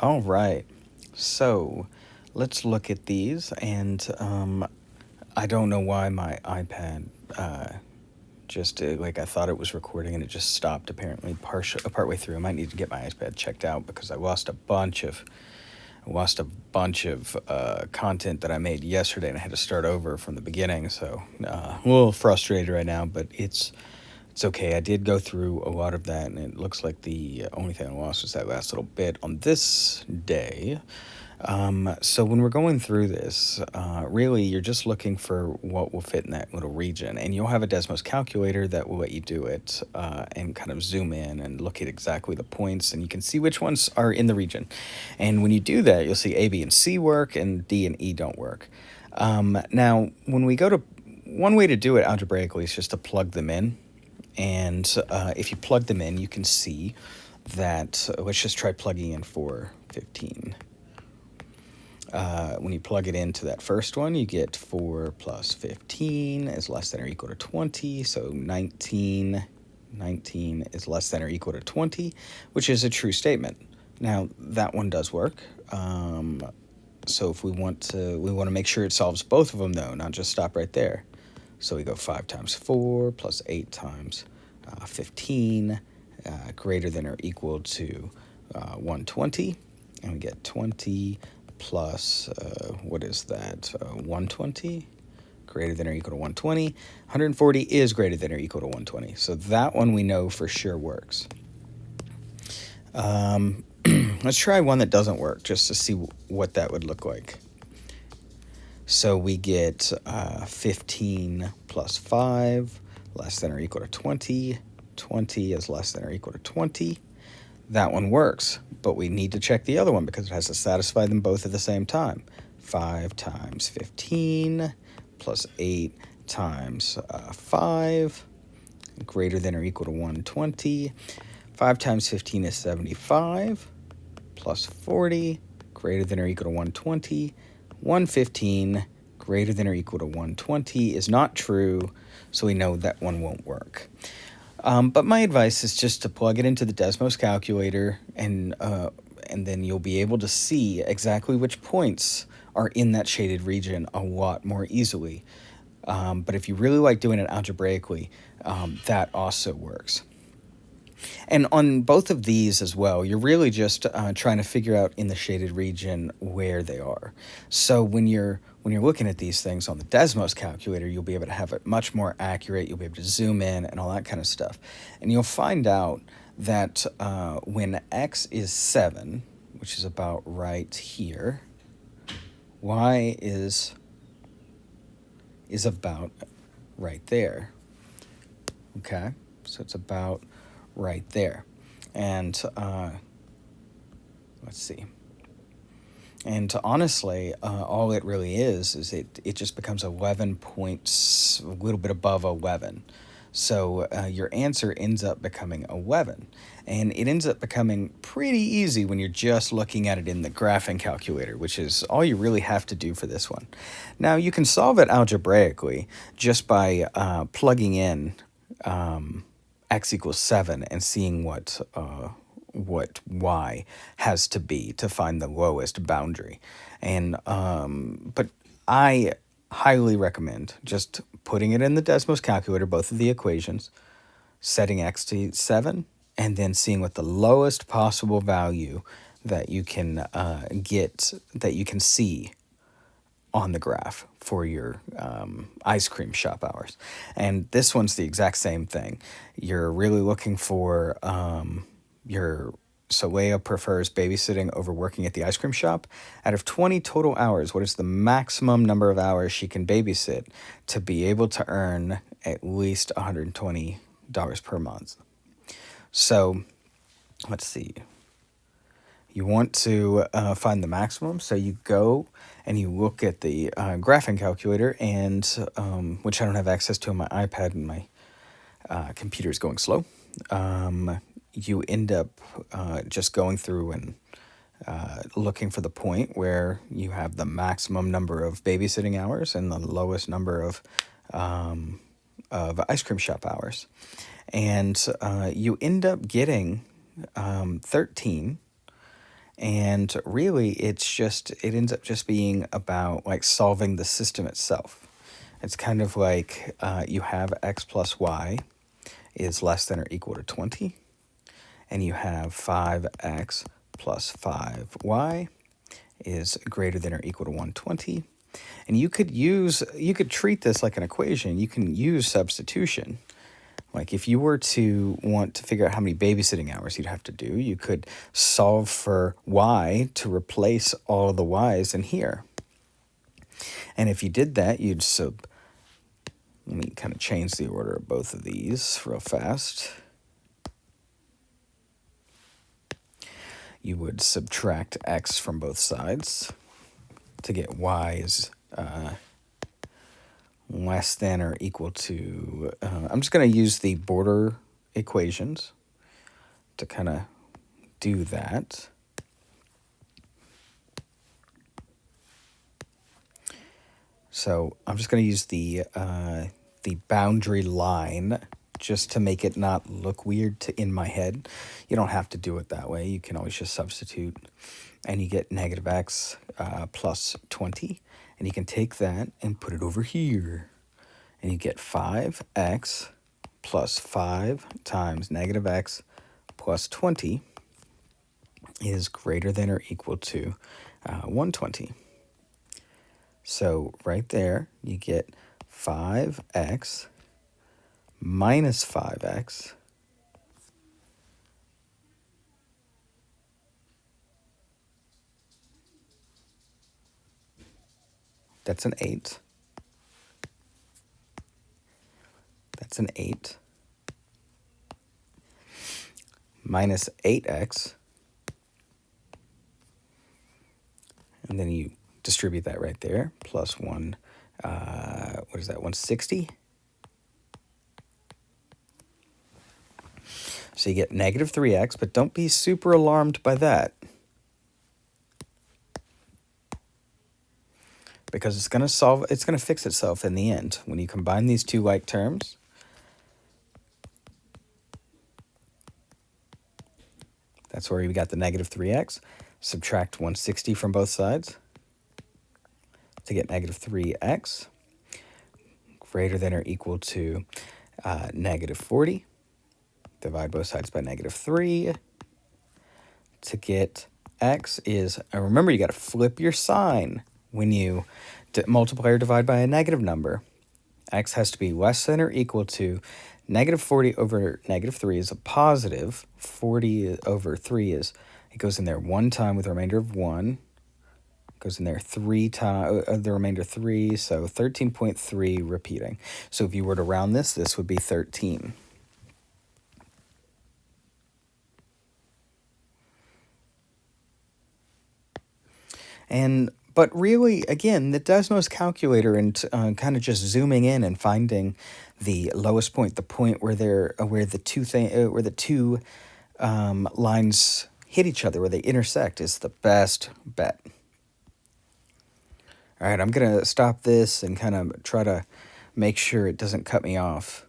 All right. So let's look at these. And I don't know why my iPad just like I thought it was recording and it just stopped apparently partway through. I might need to get my iPad checked out because I lost a bunch of content that I made yesterday and I had to start over from the beginning. So a little frustrated right now, but it's okay. I did go through a lot of that, and it looks like the only thing I lost was that last little bit on this day. So when we're going through this, really you're just looking for what will fit in that little region, and you'll have a Desmos calculator that will let you do it and kind of zoom in and look at exactly the points, and you can see which ones are in the region. And when you do that, you'll see A, B, and C work, and D and E don't work. Now, when we go to one way to do it algebraically is just to plug them in, and if you plug them in, you can see that. Let's just try plugging in 415. When you plug it into that first one, you get 4 plus 15 is less than or equal to 20. So 19 is less than or equal to 20, which is a true statement. Now, that one does work. So if we want to make sure it solves both of them, though, not just stop right there. So we go 5 times 4 plus 8 times 15 greater than or equal to 120. And we get 20 plus, what is that, 120? Greater than or equal to 120. 140 is greater than or equal to 120. So that one we know for sure works. Let's try one that doesn't work just to see what that would look like. So we get 15 plus 5 less than or equal to 20. 20 is less than or equal to 20. That one works, but we need to check the other one because it has to satisfy them both at the same time. 5 times 15 plus 8 times 5 greater than or equal to 120. 5 times 15 is 75 plus 40 greater than or equal to 120. 115 greater than or equal to 120 is not true, so we know that one won't work. But my advice is just to plug it into the Desmos calculator, and then you'll be able to see exactly which points are in that shaded region a lot more easily. But if you really like doing it algebraically, that also works. And on both of these as well, you're really just trying to figure out in the shaded region where they are. So when you're looking at these things on the Desmos calculator, you'll be able to have it much more accurate. You'll be able to zoom in and all that kind of stuff. And you'll find out that when x is 7, which is about right here, y is about right there. Okay? So it's about right there. And let's see. And honestly, all it really is it just becomes 11 points, a little bit above 11. So your answer ends up becoming 11. And it ends up becoming pretty easy when you're just looking at it in the graphing calculator, which is all you really have to do for this one. Now, you can solve it algebraically just by plugging in x equals 7 and seeing what y has to be to find the lowest boundary. And but I highly recommend just putting it in the Desmos calculator, both of the equations, setting x to 7, and then seeing what the lowest possible value that you can that you can see on the graph for your ice cream shop hours. And this one's the exact same thing. You're really looking for so Leia prefers babysitting over working at the ice cream shop. Out of 20 total hours, what is the maximum number of hours she can babysit to be able to earn at least $120 per month? So let's see. You want to find the maximum, so you go and you look at the graphing calculator, and which I don't have access to on my iPad, and my computer is going slow. You end up just going through and looking for the point where you have the maximum number of babysitting hours and the lowest number of ice cream shop hours. And you end up getting 13. And really, it ends up just being about like solving the system itself. It's kind of like you have x plus y is less than or equal to 20, and you have 5x plus 5y is greater than or equal to 120. And you could treat this like an equation. You can use substitution. Like if you were to want to figure out how many babysitting hours you'd have to do, you could solve for y to replace all of the y's in here. And if you did that, let me kind of change the order of both of these real fast. You would subtract x from both sides to get y's less than or equal to, I'm just going to use the border equations to kind of do that. So I'm just going to use the boundary line just to make it not look weird in my head. You don't have to do it that way. You can always just substitute, and you get negative x plus 20. And you can take that and put it over here. And you get 5x plus 5 times negative x plus 20 is greater than or equal to 120. So right there, you get 5x minus 5x that's an 8. That's an 8. Minus 8x. And then you distribute that right there. Plus 1, what is that, 160? So you get negative 3x, but don't be super alarmed by that, because it's going to fix itself in the end. When you combine these two like terms, that's where we got the negative 3x. Subtract 160 from both sides to get negative 3x greater than or equal to negative 40. Divide both sides by negative 3 to get x is, remember, you got to flip your sign when you multiply or divide by a negative number. X has to be less than or equal to negative 40 over negative 3 is a positive. 40 over 3 is, it goes in there one time with a remainder of 1. Goes in there 3 times, the remainder 3, so 13.3 repeating. So if you were to round this, this would be 13. But really, again, the Desmos calculator and kind of just zooming in and finding the lowest point, the point where the two lines hit each other, where they intersect, is the best bet. All right, I'm going to stop this and kind of try to make sure it doesn't cut me off.